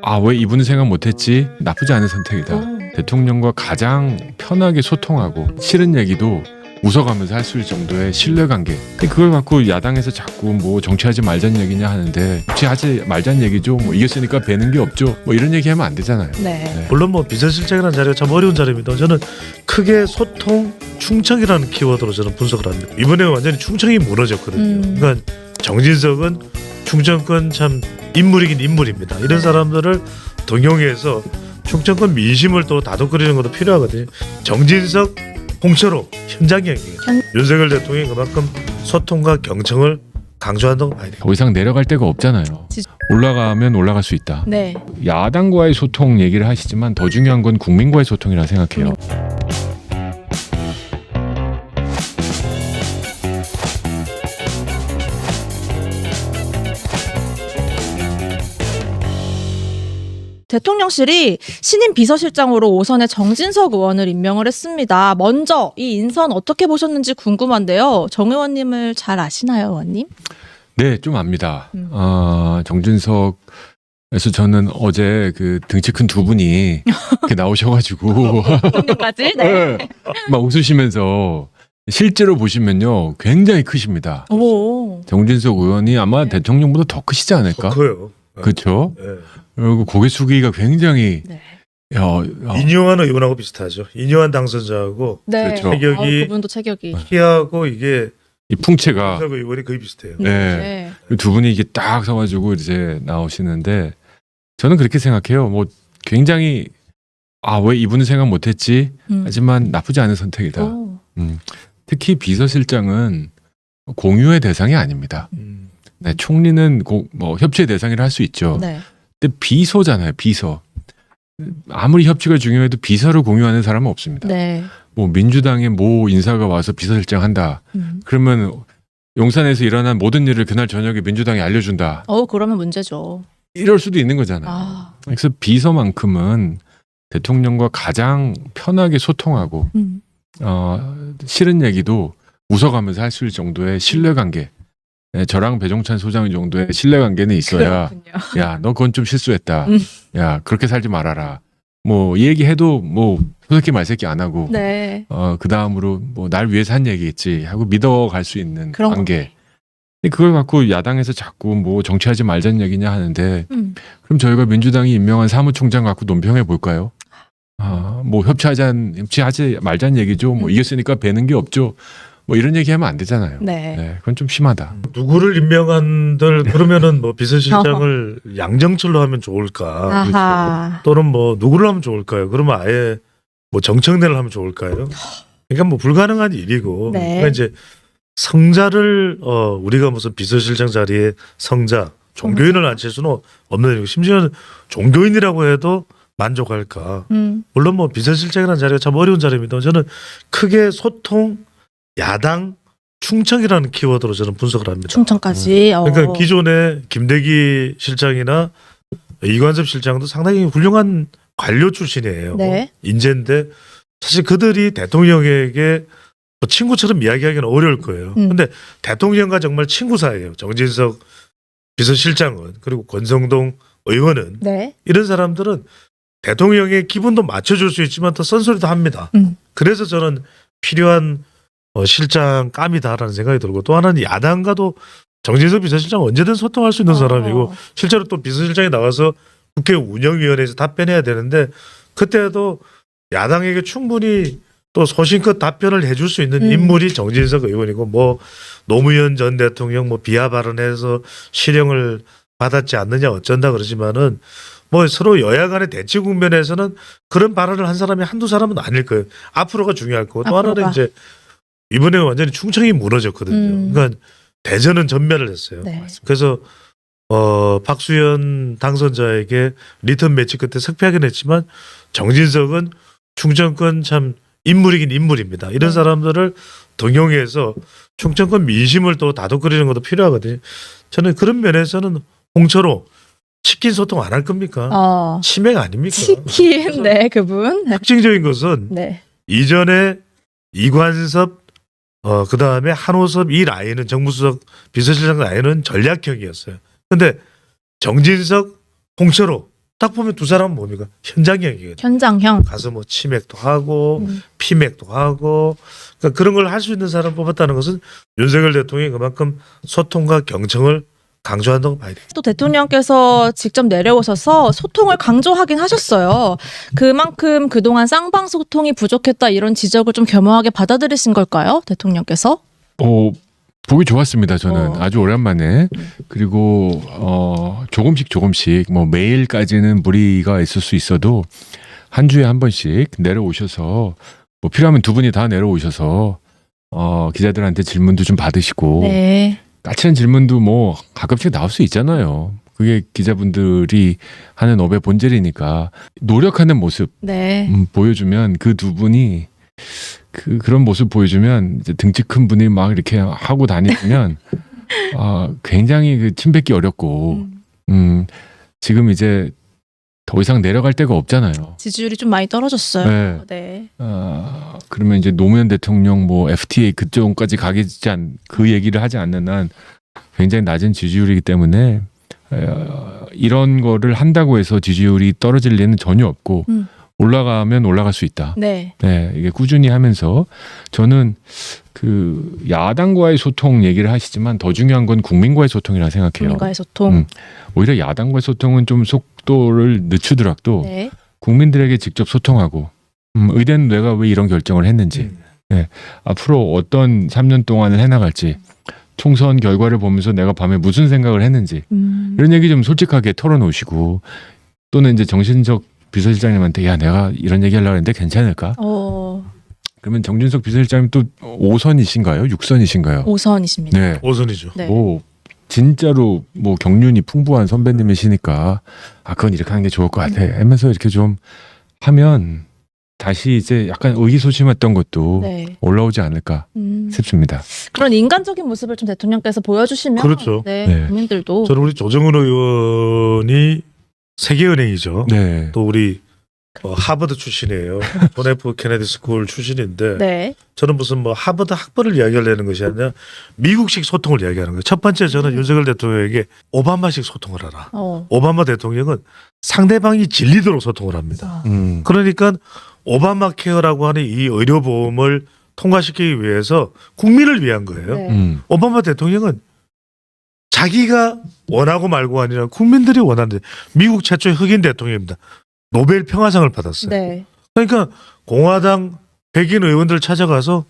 아, 왜 이분은 생각 못했지? 나쁘지 않은 선택이다. 대통령과 가장 편하게 소통하고 싫은 얘기도 웃어가면서 할 수 있을 정도의 신뢰관계. 근데 그걸 갖고 야당에서 자꾸 뭐 정치하지 말자는 얘기냐 하는데 정치하지 말자는 얘기죠. 뭐 이겼으니까 배는 게 없죠. 뭐 이런 얘기하면 안 되잖아요. 네. 물론 뭐 비서실장이라는 자리가 참 어려운 자리입니다. 저는 크게 소통, 충청이라는 키워드로 저는 분석을 합니다. 이번에 완전히 충청이 무너졌거든요. 그러니까 정진석은 충청권 참 인물이긴 인물입니다. 이런 사람들을 등용해서 충청권 민심을 또 다독거리는 것도 필요하거든요. 정진석, 홍철호 현장형이에요. 윤석열 대통령이 그만큼 소통과 경청을 강조한다고 봐야 돼요. 더 이상 내려갈 데가 없잖아요. 올라가면 올라갈 수 있다. 네. 야당과의 소통 얘기를 하시지만 더 중요한 건 국민과의 소통이라 생각해요. 대통령실이 신임 비서실장으로 오선의 정진석 의원을 임명을 했습니다. 먼저 이 인선 어떻게 보셨는지 궁금한데요. 정 의원님을 잘 아시나요, 의원님? 네, 좀 압니다. 정준석에서 저는 어제 그 등치 큰 두 분이 이렇게 나오셔가지고 대통령까지? 네. 막 웃으시면서 실제로 보시면요 굉장히 크십니다. 오. 정진석 의원이 아마 대통령보다 더 크시지 않을까? 커요. 그렇죠. 네. 그리고 고개 숙이기가 굉장히 네. 인요한 의원하고 비슷하죠. 인요한 당선자하고 네. 그렇죠. 체격이 그분도 체격이. 키하고 이게 이 풍채가 정진석 의원이 거의 비슷해요. 네. 두 분이 이게 딱 서가지고 이제 나오시는데 저는 그렇게 생각해요. 뭐 굉장히 아, 왜 이분은 생각 못했지? 하지만 나쁘지 않은 선택이다. 오. 특히 비서실장은 공유의 대상이 아닙니다. 네, 총리는 뭐 협치의 대상이라 할 수 있죠. 네. 근데 비서잖아요, 비서. 아무리 협치가 중요해도 비서를 공유하는 사람은 없습니다. 네. 뭐 민주당의 모 인사가 와서 비서실장 한다. 그러면 용산에서 일어난 모든 일을 그날 저녁에 민주당이 알려준다. 그러면 문제죠. 이럴 수도 있는 거잖아요. 아. 그래서 비서만큼은 대통령과 가장 편하게 소통하고 싫은 얘기도 웃어가면서 할 수 있을 정도의 신뢰관계. 네, 저랑 배종찬 소장 정도의 신뢰관계는 있어야 그렇군요. 야, 너 그건 좀 실수했다. 야, 그렇게 살지 말아라. 뭐 이 얘기해도 뭐 소새끼 말새끼 안 하고 네. 그 다음으로 뭐 날 위해서 한 얘기겠지 하고 믿어갈 수 있는 그런 관계. 근데 그걸 갖고 야당에서 자꾸 뭐 정치하지 말자는 얘기냐 하는데 그럼 저희가 민주당이 임명한 사무총장 갖고 논평해 볼까요? 뭐 협치하지 말자는 얘기죠. 뭐 이겼으니까 배는 게 없죠. 뭐 이런 얘기하면 안 되잖아요. 네. 네, 그건 좀 심하다. 누구를 임명한들 그러면은 뭐 비서실장을 양정철로 하면 좋을까? 아하. 또는 뭐 누구를 하면 좋을까요? 그러면 아예 뭐 정청래를 하면 좋을까요? 그러니까 뭐 불가능한 일이고. 네. 그러니까 이제 성자를 우리가 무슨 비서실장 자리에 성자 종교인을 앉힐 수는 없는 일이고 심지어는 종교인이라고 해도 만족할까? 물론 뭐 비서실장이라는 자리가 참 어려운 자리입니다. 저는 크게 소통, 야당, 충청이라는 키워드로 저는 분석을 합니다. 충청까지. 그러니까 기존의 김대기 실장이나 이관섭 실장도 상당히 훌륭한 관료 출신이에요. 네. 인재인데 사실 그들이 대통령에게 뭐 친구처럼 이야기하기는 어려울 거예요. 근데 대통령과 정말 친구 사이예요. 정진석 비서실장은 그리고 권성동 의원은 네. 이런 사람들은 대통령의 기분도 맞춰줄 수 있지만 더 쓴소리도 합니다. 그래서 저는 필요한 실장감이다라는 생각이 들고 또 하나는 야당과도 정진석 비서실장 언제든 소통할 수 있는 사람이고 실제로 또 비서실장이 나와서 국회 운영위원회에서 답변해야 되는데 그때도 야당에게 충분히 또 소신껏 답변을 해줄 수 있는 인물이 정진석 의원이고 뭐 노무현 전 대통령 뭐 비하 발언해서 실형을 받았지 않느냐 어쩐다 그러지만은 뭐 서로 여야 간의 대치 국면에서는 그런 발언을 한 사람이 한두 사람은 아닐 거예요. 앞으로가 중요할 거고 또 하나는 이제 이번에 완전히 충청이 무너졌거든요. 그러니까 대전은 전멸을 했어요. 네. 그래서 박수현 당선자에게 리턴 매치 끝에 석패하긴 했지만 정진석은 충청권 참 인물이긴 인물입니다. 이런 사람들을 등용해서 충청권 민심을 또 다독거리는 것도 필요하거든요. 저는 그런 면에서는 홍철호 치킨 소통 안 할 겁니까? 치맥 아닙니까? 치킨, 네, 그분. 특징적인 것은 네. 이전에 이관섭, 그 다음에 한호섭 이 라인은 정무수석 비서실장 라인은 전략형이었어요. 근데 정진석, 홍철호 딱 보면 두 사람은 뭡니까? 현장형이거든요. 현장형. 가서 뭐 치맥도 하고 음. 피맥도 하고 그러니까 그런 걸 할 수 있는 사람 뽑았다는 것은 윤석열 대통령이 그만큼 소통과 경청을 강조한다고 봐야 돼요. 또 대통령께서 직접 내려오셔서 소통을 강조하긴 하셨어요. 그만큼 그동안 쌍방소통이 부족했다 이런 지적을 좀 겸허하게 받아들이신 걸까요? 대통령께서? 보기 좋았습니다. 저는 아주 오랜만에. 그리고 조금씩 뭐 매일까지는 무리가 있을 수 있어도 한 주에 한 번씩 내려오셔서 뭐 필요하면 두 분이 다 내려오셔서 기자들한테 질문도 좀 받으시고 네. 까칠한 질문도 뭐 가끔씩 나올 수 있잖아요. 그게 기자분들이 하는 업의 본질이니까 노력하는 모습 네. 보여주면 그 두 분이 그런 모습 보여주면 이제 등치 큰 분이 막 이렇게 하고 다니면 굉장히 그 침뱉기 어렵고 지금 이제 더 이상 내려갈 데가 없잖아요. 지지율이 좀 많이 떨어졌어요. 네. 네. 그러면 이제 노무현 대통령 뭐 FTA 그쪽까지 가겠지 그 얘기를 하지 않는 한 굉장히 낮은 지지율이기 때문에 이런 거를 한다고 해서 지지율이 떨어질 리는 전혀 없고 올라가면 올라갈 수 있다. 네. 네, 이게 꾸준히 하면서 저는 그 야당과의 소통 얘기를 하시지만 더 중요한 건 국민과의 소통이라 생각해요. 국민과의 소통. 오히려 야당과의 소통은 좀 속도를 늦추더라도 네. 국민들에게 직접 소통하고 의대는 내가 왜 이런 결정을 했는지 네, 앞으로 어떤 3년 동안을 해나갈지 총선 결과를 보면서 내가 밤에 무슨 생각을 했는지 이런 얘기 좀 솔직하게 털어놓으시고 또는 이제 정신적 비서실장님한테 야 내가 이런 얘기 하려고 했는데 괜찮을까? 그러면 정진석 비서실장님 또 5선이신가요? 6선이신가요? 5선이십니다. 네. 5선이죠. 네. 뭐 진짜로 뭐 경륜이 풍부한 선배님이시니까 그건 이렇게 하는 게 좋을 것 같아 하면서 이렇게 좀 하면 다시 이제 약간 의기소침했던 것도 네. 올라오지 않을까 싶습니다. 그런 인간적인 모습을 좀 대통령께서 보여주시면 그렇죠. 네, 네. 국민들도 저는 우리 조정은 의원이 세계은행이죠. 네. 또 우리 하버드 출신이에요. 존 F 케네디 스쿨 출신인데 네. 저는 무슨 뭐 하버드 학벌을 이야기하려는 것이 아니라 미국식 소통을 이야기하는 거예요. 첫 번째 저는 윤석열 대통령에게 오바마식 소통을 하라. 오바마 대통령은 상대방이 질리도록 소통을 합니다. 그러니까 오바마 케어라고 하는 이 의료보험을 통과시키기 위해서 국민을 위한 거예요. 네. 오바마 대통령은 자기가 원하고 말고 아니라 국민들이 원하는 미국 최초의 흑인 대통령입니다. 노벨 평화상을 받았어요. 네. 그러니까 공화당 백인 의원들 찾아가서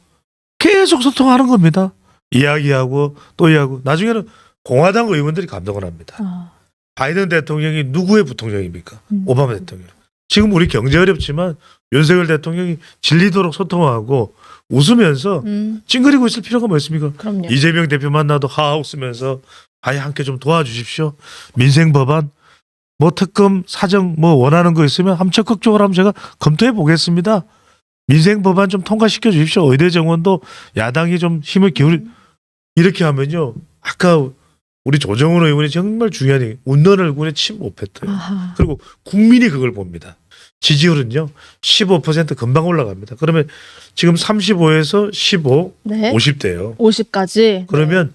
계속 소통하는 겁니다. 이야기하고 또 이야기하고 나중에는 공화당 의원들이 감동을 합니다. 바이든 대통령이 누구의 부통령입니까? 오바마 대통령. 지금 우리 경제 어렵지만 윤석열 대통령이 질리도록 소통하고 웃으면서 찡그리고 있을 필요가 뭐 있습니까? 그럼요. 이재명 대표 만나도 하하 웃으면서 아예 함께 좀 도와주십시오. 민생 법안 뭐 특검 사정 뭐 원하는 거 있으면 한번 적극적으로 하면 제가 검토해 보겠습니다. 민생 법안 좀 통과시켜 주십시오. 의대 정원도 야당이 좀 힘을 기울이 이렇게 하면요. 아까 우리 조정은 의원이 정말 중요한 얘기. 웃는 얼굴에 침 못 뱉어요. 그리고 국민이 그걸 봅니다. 지지율은요. 15% 금방 올라갑니다. 그러면 지금 35에서 15, 네. 50대예요. 50까지. 그러면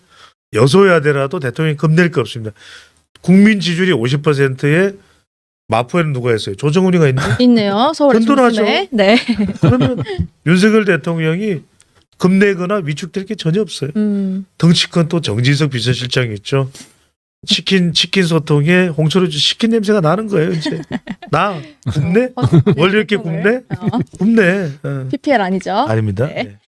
여소야대라도 대통령이 겁낼 거 없습니다. 국민 지지율이 50%에 마포에는 누가 했어요? 조정훈이가 있네. 있네요. 서울의 든든하죠. 중심에. 네. 그러면 윤석열 대통령이 겁내거나 위축될 게 전혀 없어요. 덩치큰 또 정진석 비서실장이 있죠. 치킨 소통에 홍철호 치킨 냄새가 나는 거예요. 이제 나 굽네? 원래 이렇게 굽네? 굽네. PPL 아니죠? 아닙니다. 네. 네.